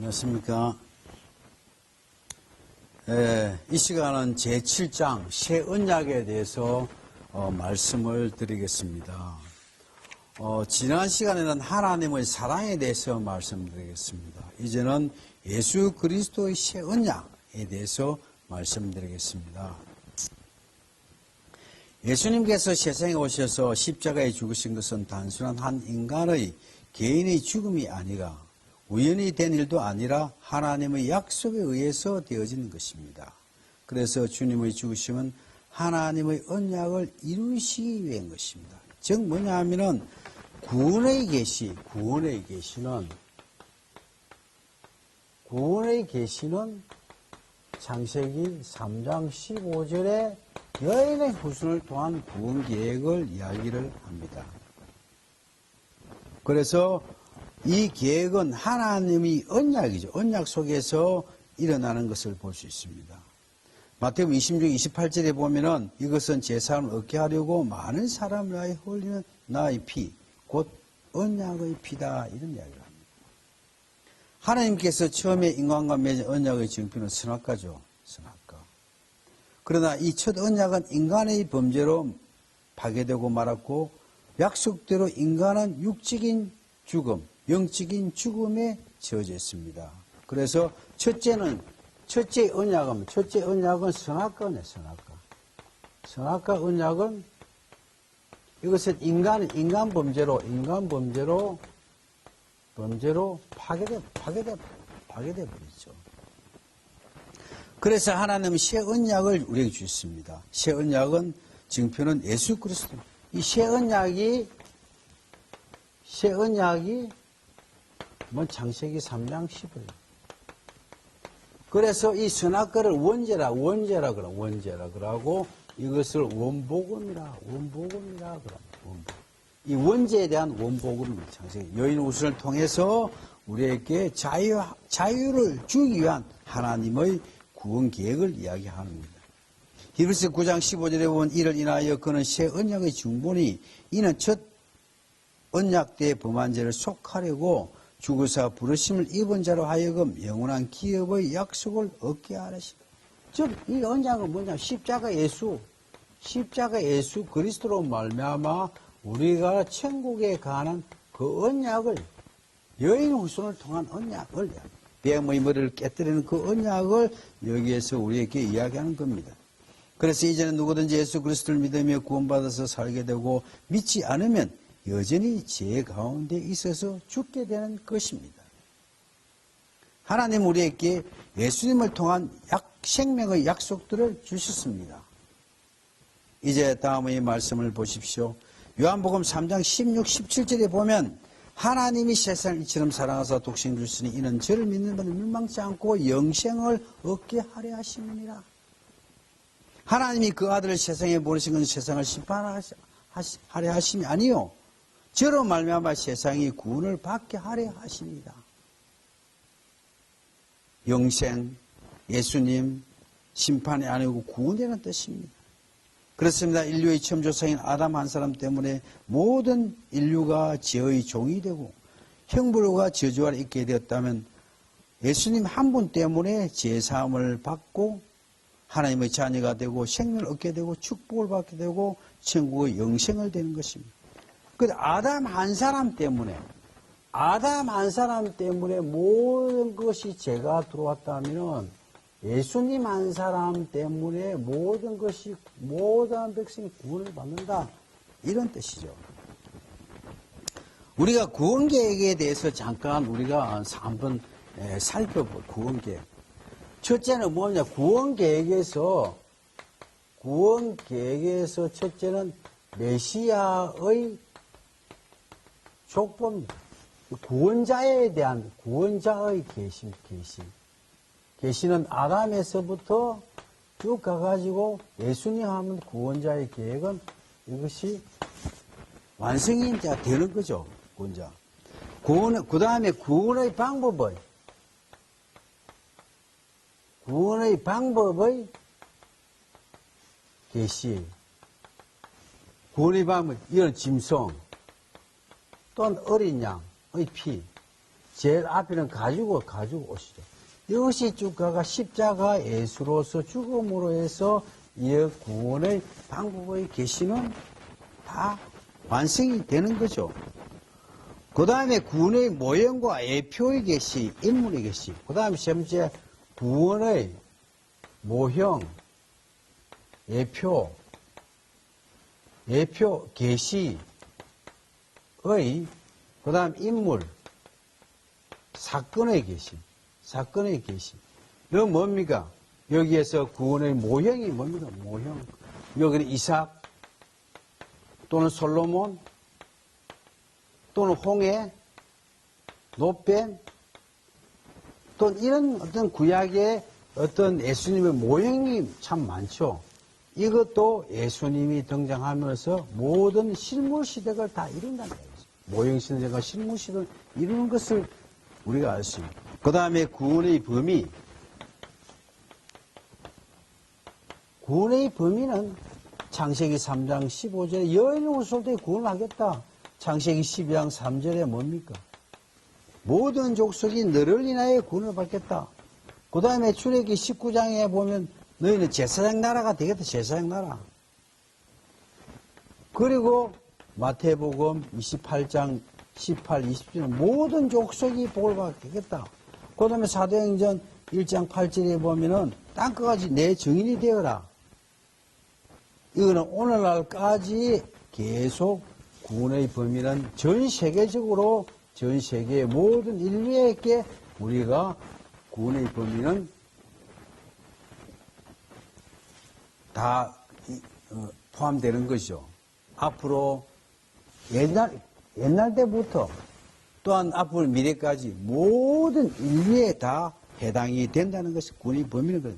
안녕하십니까. 이 시간은 제7장 새 언약에 대해서 말씀을 드리겠습니다. 지난 시간에는 하나님의 사랑에 대해서 말씀드리겠습니다. 이제는 예수 그리스도의 새 언약에 대해서 말씀드리겠습니다. 예수님께서 세상에 오셔서 십자가에 죽으신 것은 단순한 한 인간의 개인의 죽음이 아니라 우연히 된 일도 아니라 하나님의 약속에 의해서 되어지는 것입니다. 그래서 주님의 죽으심은 하나님의 언약을 이루시기 위한 것입니다. 즉 뭐냐 하면은 구원의 계시는 창세기 3장 15절에 여인의 후손을 통한 구원 계획을 이야기를 합니다. 그래서 이 계획은 하나님의 언약이죠. 언약 속에서 일어나는 것을 볼 수 있습니다. 마태복음 26, 28절에 보면은 이것은 제사함을 얻게 하려고 많은 사람을 위하여 흘리는 나의 피, 곧 언약의 피다. 이런 이야기를 합니다. 하나님께서 처음에 인간과 맺은 언약의 증표는 선악과죠. 선악과. 그러나 이 첫 언약은 인간의 범죄로 파괴되고 말았고 약속대로 인간은 육적인 죽음, 영적인 죽음에 처해졌습니다. 그래서 첫째 언약은 선악과네, 선악과. 선악과 언약은 이것은 인간 범죄로 파괴돼 버리죠. 그래서 하나님은 새 언약을 우리에게 주셨습니다. 새 언약은 증표는 예수 그리스도. 이 새 언약이 창세기 3장 15절. 그래서 이 선악과를 원죄라 그러고 이것을 원복음이라 그럽니다. 이 원죄에 대한 원복음입니다. 창세기 여인 후손을 통해서 우리에게 자유를 주기 위한 하나님의 구원 계획을 이야기하는 겁니다. 히브리서 9장 15절에 보면 이를 인하여 그는 새 언약의 중본이 이는 첫 언약 때 범한 죄를 속하려고 죽으사 부르심을 입은 자로 하여금 영원한 기업의 약속을 얻게 하시다. 즉 이 언약은 뭐냐? 십자가 예수 그리스도로 말미암아 우리가 천국에 가는 그 언약을 여인 후손을 통한 언약을 뱀의 머리를 깨뜨리는 그 언약을 여기에서 우리에게 이야기하는 겁니다. 그래서 이제는 누구든지 예수 그리스도를 믿으며 구원받아서 살게 되고 믿지 않으면 여전히 죄 가운데 있어서 죽게 되는 것입니다. 하나님 우리에게 예수님을 통한 생명의 약속들을 주셨습니다. 이제 다음의 말씀을 보십시오. 요한복음 3장 16, 17절에 보면 하나님이 세상을 이처럼 사랑하사 독생 주시니 이는 저를 믿는 자는 멸망치 않고 영생을 얻게 하려 하심이니라. 하나님이 그 아들을 세상에 보내신 것은 세상을 심판하려 하심이 아니요 저로 말미암아 세상이 구원을 받게 하려 하십니다. 영생, 예수님, 심판이 아니고 구원이라는 뜻입니다. 그렇습니다. 인류의 처음 조상인 아담 한 사람 때문에 모든 인류가 죄의 종이 되고 형벌과 저주 아래 있게 되었다면 예수님 한 분 때문에 죄사함을 받고 하나님의 자녀가 되고 생명을 얻게 되고 축복을 받게 되고 천국의 영생을 되는 것입니다. 그런데 아담 한 사람 때문에 모든 것이 죄가 들어왔다면 예수님 한 사람 때문에 모든 백성이 구원을 받는다. 이런 뜻이죠. 우리가 구원 계획에 대해서 잠깐 우리가 한번 살펴볼 구원 계획. 첫째는 뭐냐? 구원 계획에서 첫째는 메시아의 족보입니다. 구원자에 대한 구원자의 계시. 계시는 아담에서부터 쭉 가가지고 예수님 하면 구원자의 계획은 이것이 완성이 되는 거죠. 구원자. 그 다음에 구원의 방법의 계시. 구원의 방법, 이런 짐승, 또는 어린 양의 피. 제일 앞에는 가지고 오시죠. 이것이 쭉 가가 십자가 예수로서 죽음으로 해서 이 구원의 방법의 계시는 다 완성이 되는 거죠. 그 다음에 구원의 모형과 예표의 계시, 인물의 계시. 그 다음에 세 번째 구원의 모형, 예표, 계시의, 그 다음 인물, 사건의 계시. 이건 뭡니까? 여기에서 구원의 모형이 뭡니까? 모형. 여기는 이삭, 또는 솔로몬, 또는 홍해, 노뱀, 또는 이런 어떤 구약의 어떤 예수님의 모형이 참 많죠. 이것도 예수님이 등장하면서 모든 실물 시대를 다 이룬다는 거죠. 모형 시대가 실물 시대를 이루는 것을 우리가 알 수 있습니다. 그 다음에 구원의 범위는 창세기 3장 15절에 여인을 웃을 때 구원하겠다. 창세기 12장 3절에 뭡니까? 모든 족속이 너를 인하여 구원을 받겠다. 그 다음에 출애굽기 19장에 보면 너희는 제사장 나라가 되겠다. 제사장 나라. 그리고 마태복음 28장 18, 20절에 모든 족속이 복을 받겠다. 그 다음에 사도행전 1장 8절에 보면은 땅끝까지 내 증인이 되어라. 이거는 오늘날까지 계속 구원의 범위는 전 세계적으로 전 세계의 모든 인류에게 우리가 구원의 범위는 다 포함되는 것이죠. 앞으로 옛날 때부터 또한 앞으로 미래까지 모든 인류에 다 해당이 된다는 것이 구원의 범위는 거예요.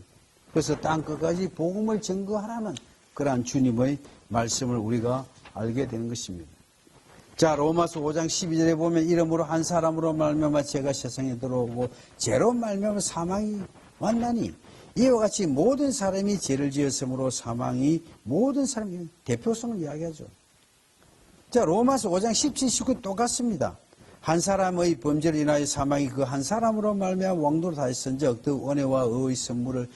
그래서 땅끝까지 복음을 증거하라는 그러한 주님의 말씀을 우리가 알게 되는 것입니다. 자, 로마서 5장 12절에 보면 이름으로 한 사람으로 말미암아 죄가 세상에 들어오고 죄로 말미암아 사망이 왔나니 이와 같이 모든 사람이 죄를 지었으므로 사망이 모든 사람이 대표성을 이야기하죠. 자, 로마서 5장 17, 19 똑같습니다. 한 사람의 범죄를 인하여 사망이 그 한 사람으로 말미암아 왕도로 다했은즉 그 은혜와 의의 선물을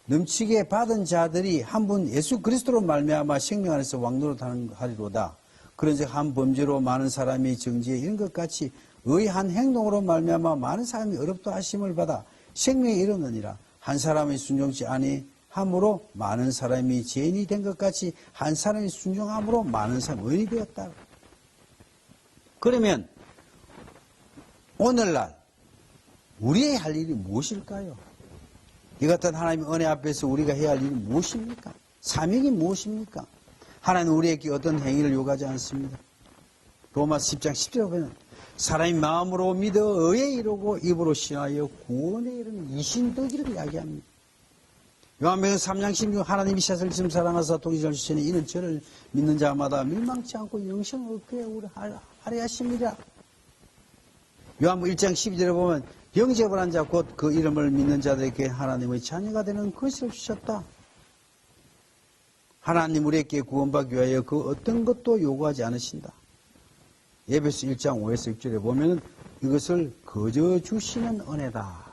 넘치게 받은 자들이 한 분 예수 그리스도로 말미암아 생명 안에서 왕노로 하리로다. 그런즉 한 범죄로 많은 사람이 정죄에 이른 것 같이 의한 행동으로 말미암아 많은 사람이 어렵다 하심을 받아 생명에 이르느니라. 한 사람이 순종치 아니함으로 많은 사람이 죄인이 된 것 같이 한 사람이 순종함으로 많은 사람이 의인이 되었다. 그러면 오늘날 우리의 할 일이 무엇일까요? 이 같은 하나님의 은혜 앞에서 우리가 해야 할 일은 무엇입니까? 사명이 무엇입니까? 하나님은 우리에게 어떤 행위를 요구하지 않습니다. 로마서 10장 10절에 보면 사람이 마음으로 믿어 의에 이르고 입으로 신하여 구원에 이르는 이신덕이를 이야기합니다. 요한복음 3장 16 하나님이 세상을 지금 사랑하사 독생자를 주시니 이는 저를 믿는 자마다 멸망치 않고 영생을 얻게 하려 하심이라. 요한복음 1장 12절에 보면 영접을 한 자 곧 그 이름을 믿는 자들에게 하나님의 자녀가 되는 것을 주셨다. 하나님 우리에게 구원받기 위하여 그 어떤 것도 요구하지 않으신다. 에베소 1장 5에서 6절에 보면 이것을 거저 주시는 은혜다.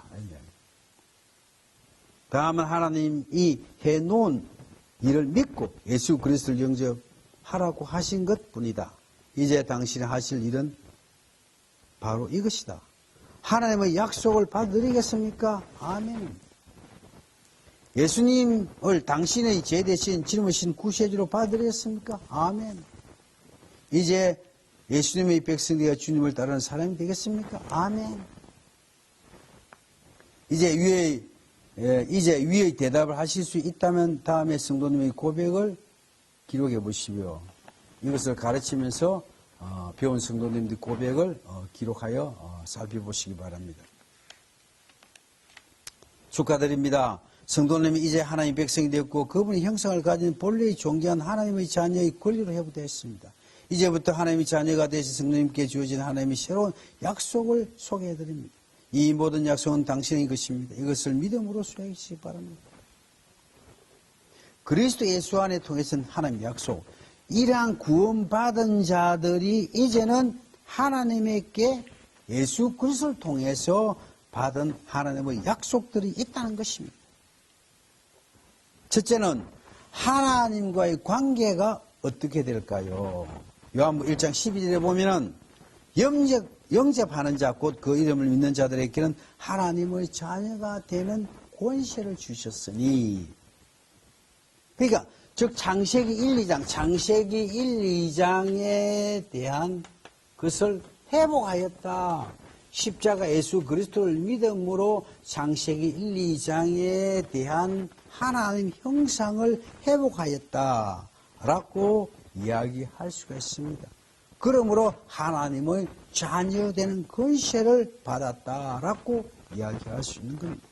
다음은 하나님이 해놓은 일을 믿고 예수 그리스도를 영접하라고 하신 것뿐이다. 이제 당신이 하실 일은 바로 이것이다. 하나님의 약속을 받아들이겠습니까? 아멘. 예수님을 당신의 죄 대신 짊으신 구세주로 받아들이겠습니까? 아멘. 이제 예수님의 백성들과 주님을 따르는 사람이 되겠습니까? 아멘. 이제 위의 대답을 하실 수 있다면 다음에 성도님의 고백을 기록해 보시고요. 이것을 가르치면서 배운 성도님들 고백을 기록하여 살펴보시기 바랍니다. 축하드립니다. 성도님이 이제 하나님의 백성이 되었고 그분의 형상을 가진 본래의 존귀한 하나님의 자녀의 권리로 회복되었습니다. 이제부터 하나님의 자녀가 되신 성도님께 주어진 하나님의 새로운 약속을 소개해드립니다. 이 모든 약속은 당신의 것입니다. 이것을 믿음으로 수행하시기 바랍니다. 그리스도 예수 안에 통해서는 하나님의 약속, 이러한 구원받은 자들이 이제는 하나님에게 예수 그리스도를 통해서 받은 하나님의 약속들이 있다는 것입니다. 첫째는 하나님과의 관계가 어떻게 될까요? 요한복음 1장 12절에 보면은 영접하는 자, 곧 그 이름을 믿는 자들에게는 하나님의 자녀가 되는 권세를 주셨으니. 그러니까 즉 창세기 1, 2장, 창세기 1, 2장에 대한 것을 회복하였다. 십자가 예수 그리스도를 믿음으로 창세기 1, 2장에 대한 하나님 형상을 회복하였다. 라고 이야기할 수가 있습니다. 그러므로 하나님의 자녀되는 권세를 받았다라고 이야기할 수 있는 겁니다.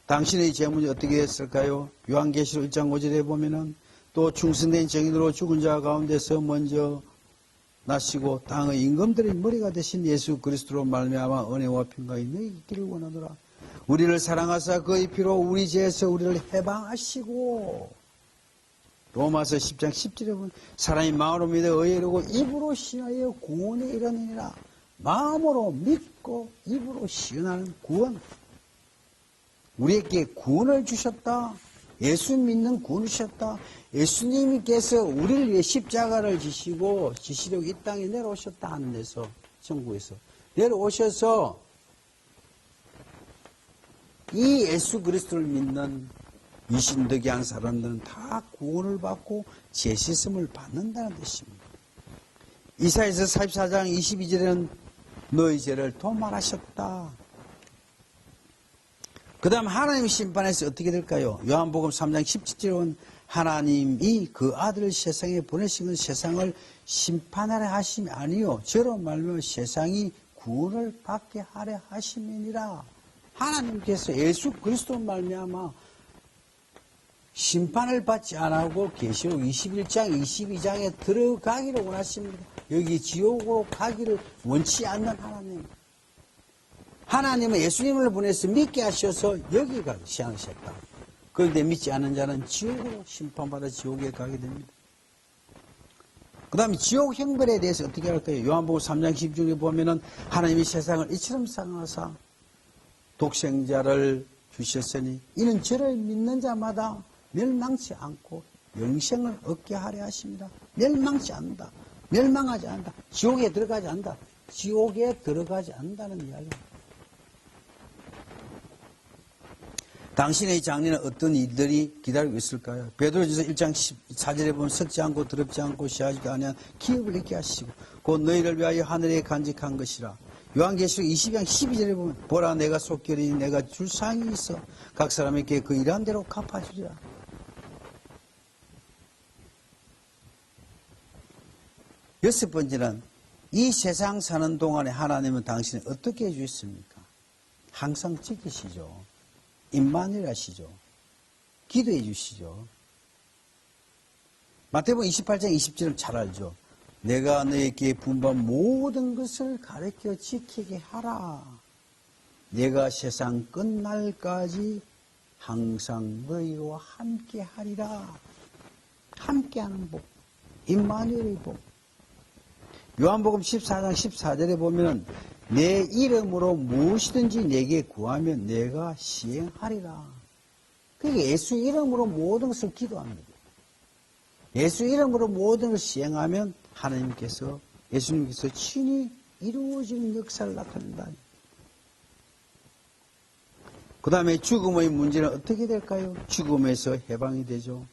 당신의 재물이 어떻게 됐을까요? 요한계시록 1장 5절에 보면은 또 충성된 정인으로 죽은 자 가운데서 먼저 나시고 땅의 임금들의 머리가 되신 예수 그리스도로 말미암아 은혜와 평강이 너희 있기를 원하노라. 우리를 사랑하사 그의 피로 우리 죄에서 우리를 해방하시고 로마서 10장 10절에 보면 사람이 마음으로 믿어 의에 이르고 입으로 시인하여 구원에 이르느니라. 마음으로 믿고 입으로 시인하는 구원. 우리에게 구원을 주셨다. 예수 믿는 구원을 주셨다. 예수님께서 우리를 위해 십자가를 지시고 지시려고 이 땅에 내려오셨다 하는 데서 천국에서 내려오셔서 이 예수 그리스도를 믿는 이신득이한 사람들은 다 구원을 받고 죄 씻음을 받는다는 뜻입니다. 이사야서 44장 22절에는 너희 죄를 도말하셨다. 그 다음 하나님 심판에서 어떻게 될까요? 요한복음 3장 17절은 하나님이 그 아들을 세상에 보내신 건 세상을 심판하려 하심이 아니요 저로 말하면 세상이 구원을 받게 하려 하심이니라. 하나님께서 예수 그리스도 말미암아 심판을 받지 않고 계시록 21장 22장에 들어가기를 원하십니다. 여기 지옥으로 가기를 원치 않는 하나님. 하나님은 예수님을 보내서 믿게 하셔서 여기 가게 하셨다. 그런데 믿지 않는 자는 지옥으로 심판받아 지옥에 가게 됩니다. 그 다음에 지옥 형벌에 대해서 어떻게 할까요? 요한복음 3장 16절에 보면은 하나님이 세상을 이처럼 사랑하사 독생자를 주셨으니 이는 저를 믿는 자마다 멸망치 않고 영생을 얻게 하려 하십니다. 멸망치 않는다. 멸망하지 않는다. 지옥에 들어가지 않는다. 지옥에 들어가지 않는다는 이야기입니다. 당신의 장래는 어떤 일들이 기다리고 있을까요? 베드로전서 1장 14절에 보면 썩지 않고 더럽지 않고 시하지도 아니한 기업을 있게 하시고 곧 너희를 위하여 하늘에 간직한 것이라. 요한계시록 20장 12절에 보면 보라 내가 속결이니 내가 줄 상이 있어 각 사람에게 그 일한 대로 갚아주리라. 여섯 번째는 이 세상 사는 동안에 하나님은 당신을 어떻게 해주셨습니까? 항상 지키시죠. 임마누엘 하시죠. 기도해 주시죠. 마태복음 28장 20절은 잘 알죠. 내가 너에게 분부한 모든 것을 가르쳐 지키게 하라. 내가 세상 끝날까지 항상 너희와 함께 하리라. 함께하는 복. 임마누엘의 복. 요한복음 14장 14절에 보면 내 이름으로 무엇이든지 내게 구하면 내가 시행하리라. 그러니까 예수 이름으로 모든 것을 기도합니다. 예수 이름으로 모든 것을 시행하면 하나님께서 예수님께서 친히 이루어지는 역사를 나타낸다. 그 다음에 죽음의 문제는 어떻게 될까요? 죽음에서 해방이 되죠.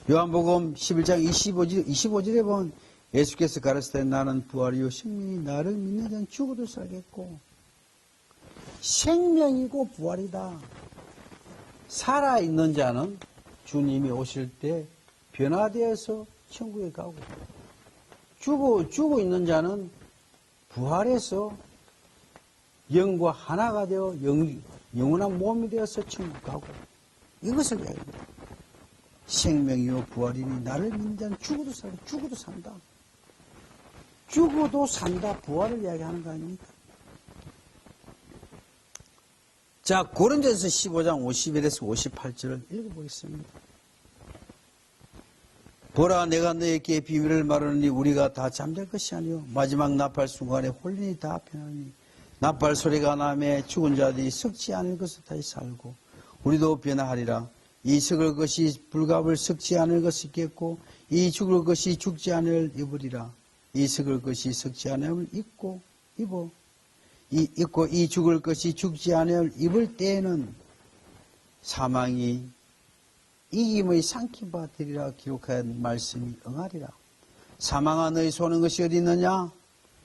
요한복음 11장 25절에 보면 예수께서 가르칠 때 나는 부활이요 생명이 나를 믿는 자는 죽어도 살겠고 생명이고 부활이다. 살아있는 자는 주님이 오실 때 변화되어서 천국에 가고 죽어 있는 자는 부활해서 영과 하나가 되어 영원한 몸이 되어서 천국 가고 이것을 이야기합니다. 생명이요 부활이니 나를 믿는 자는 죽어도 살고 죽어도 산다. 죽어도 산다. 부활을 이야기하는 거 아닙니까? 자, 고린도전서 15장 51에서 58절을 읽어보겠습니다. 보라, 내가 너에게 비밀을 말하느니 우리가 다 잠잘 것이 아니요 마지막 나팔 순간에 홀린이 다 변하니 나팔 소리가 나매 죽은 자들이 썩지 않을 것을 다시 살고 우리도 변화하리라. 이 썩을 것이 불갑을 썩지 않을 것이 있겠고 이 죽을 것이 죽지 않을 입으리라. 이 썩을 것이 썩지 않을 입고 이 죽을 것이 죽지 않을 입을 때에는 사망이 이김의 삼킨 바 되리라 기록한 말씀이 응하리라. 사망아 너희 소는 것이 어디 있느냐?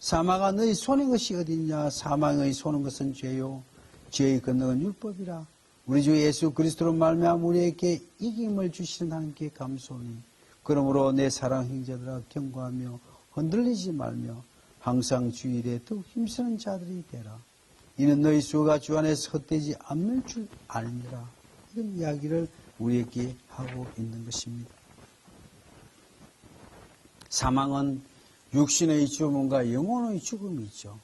사망아 너희 소는 것이 어디 있냐? 사망의 소는 것은 죄요 죄의 권능은 율법이라. 우리 주 예수 그리스도로 말미암아 우리에게 이김을 주시는 하나님께 감사하니 그러므로 내 사랑 형제들아 경고하며 흔들리지 말며 항상 주일에 더욱 힘쓰는 자들이 되라. 이는 너희 수가 주 안에서 헛되지 않는 줄 아느니라. 이런 이야기를 우리에게 하고 있는 것입니다. 사망은 육신의 죽음과 영혼의 죽음이죠.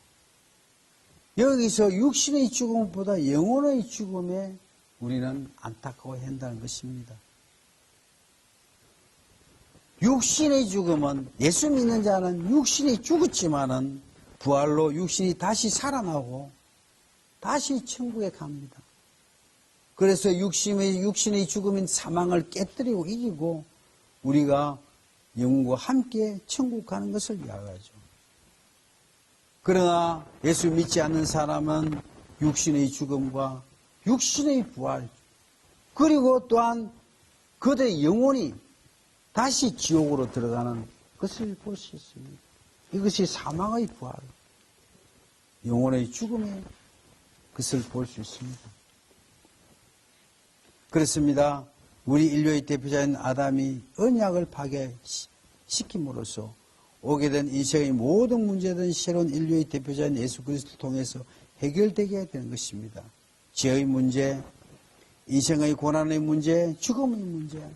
여기서 육신의 죽음보다 영혼의 죽음에 우리는 안타까워한다는 것입니다. 육신의 죽음은 예수 믿는 자는 육신이 죽었지만은 부활로 육신이 다시 살아나고 다시 천국에 갑니다. 그래서 육신의 죽음인 사망을 깨뜨리고 이기고 우리가 영과 함께 천국 가는 것을 이야기하죠. 그러나 예수 믿지 않는 사람은 육신의 죽음과 육신의 부활 그리고 또한 그들의 영혼이 다시 지옥으로 들어가는 것을 볼 수 있습니다. 이것이 사망의 부활, 영혼의 죽음의 것을 볼 수 있습니다. 그렇습니다. 우리 인류의 대표자인 아담이 언약을 파괴시킴으로써 오게 된 인생의 모든 문제든 새로운 인류의 대표자인 예수 그리스도를 통해서 해결되게 되는 것입니다. 죄의 문제, 인생의 고난의 문제, 죽음의 문제,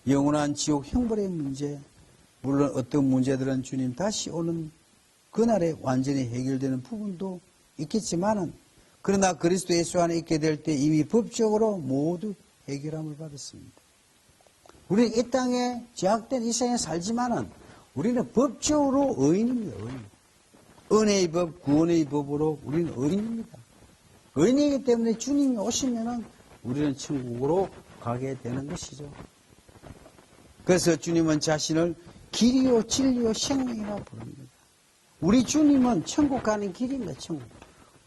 영원한 지옥 형벌의 문제, 물론 어떤 문제들은 주님 다시 오는 그날에 완전히 해결되는 부분도 있겠지만은 그러나 그리스도 예수 안에 있게 될 때 이미 법적으로 모두 해결함을 받았습니다. 우리는 이 땅에 제약된 이 세상에 살지만은 우리는 법적으로 의인입니다. 의인. 은혜의 법, 구원의 법으로 우리는 의인입니다. 의인이기 때문에 주님이 오시면은 우리는 천국으로 가게 되는 것이죠. 그래서 주님은 자신을 길이요, 진리요, 생명이라 부릅니다. 우리 주님은 천국 가는 길입니다. 천국.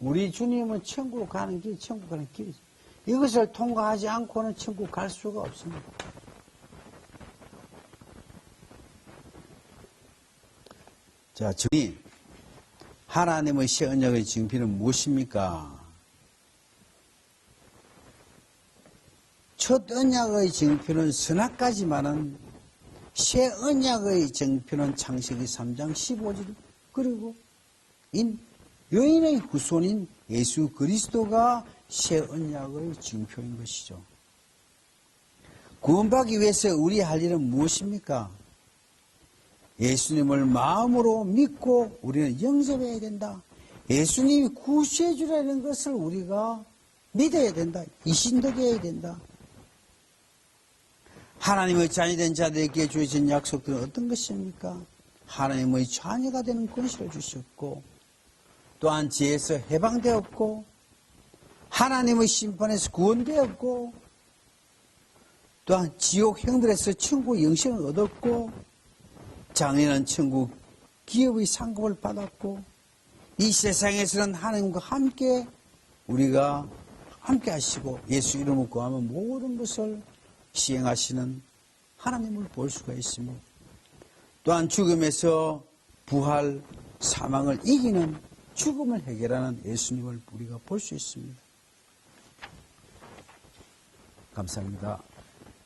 우리 주님은 천국 가는 길, 천국 가는 길이죠. 이것을 통과하지 않고는 천국 갈 수가 없습니다. 자, 주님, 하나님의 새 언약의 증표는 무엇입니까? 첫 언약의 증표는 선악까지만은 새 언약의 증표는 창세기 3장 15절 그리고 여인의 후손인 예수 그리스도가 새 언약의 증표인 것이죠. 구원받기 위해서 우리 할 일은 무엇입니까? 예수님을 마음으로 믿고 우리는 영접해야 된다. 예수님이 구수해 주라는 것을 우리가 믿어야 된다. 이신덕해야 된다. 하나님의 자녀된 자들에게 주어진 약속들은 어떤 것입니까? 하나님의 자녀가 되는 권세를 주셨고 또한 죄에서 해방되었고 하나님의 심판에서 구원되었고 또한 지옥 형들에서 천국 영생을 얻었고 장애는 천국 기업의 상급을 받았고 이 세상에서는 하나님과 함께 우리가 함께 하시고 예수 이름을 구하면 모든 것을 시행하시는 하나님을 볼 수가 있습니다. 또한 죽음에서 부활, 사망을 이기는 죽음을 해결하는 예수님을 우리가 볼 수 있습니다. 감사합니다.